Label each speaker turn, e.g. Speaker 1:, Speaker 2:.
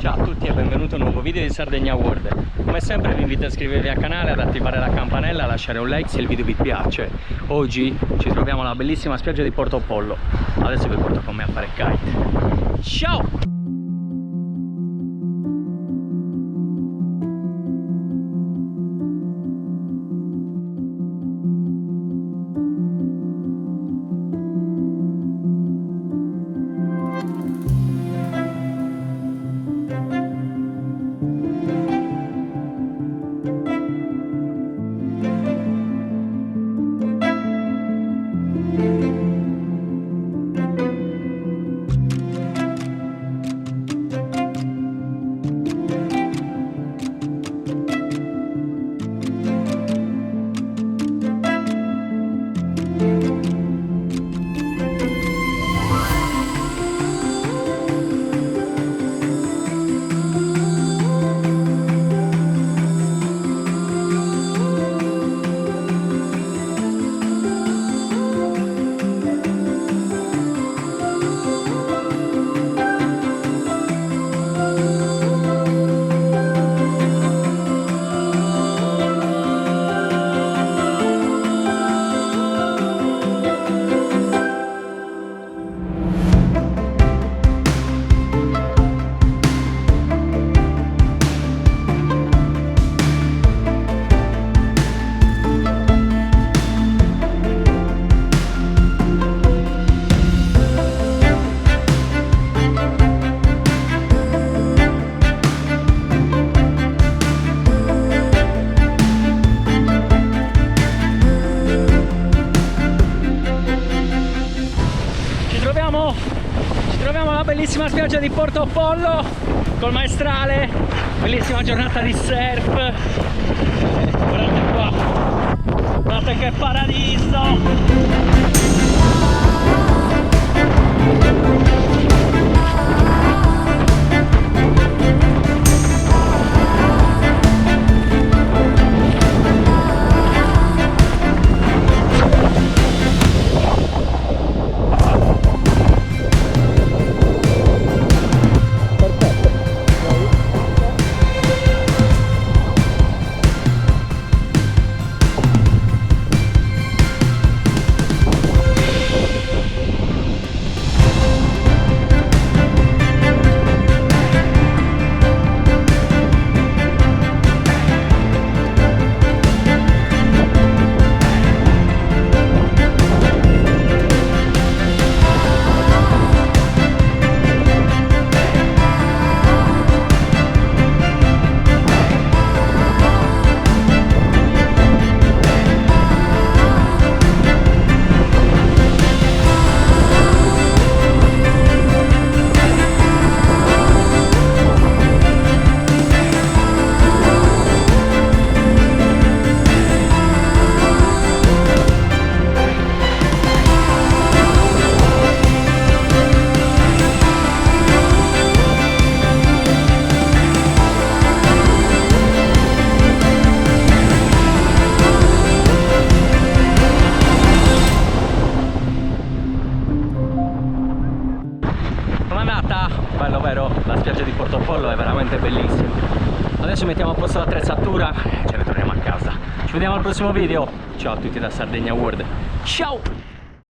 Speaker 1: Ciao a tutti e benvenuto a un nuovo video di Sardegna World. Come sempre vi invito a iscrivervi al canale, ad attivare la campanella, a lasciare un like se il video vi piace. Oggi ci troviamo alla bellissima spiaggia di Porto Pollo. Adesso vi porto con me a fare kite. Ciao! Ci troviamo alla bellissima spiaggia di Porto Pollo col maestrale, bellissima giornata di surf. Guardate qua, guardate che paradiso! Bello vero? La spiaggia di Porto Pollo è veramente bellissima. Adesso mettiamo a posto l'attrezzatura e ce ne torniamo a casa. Ci vediamo al prossimo video. Ciao a tutti da Sardegna World. Ciao!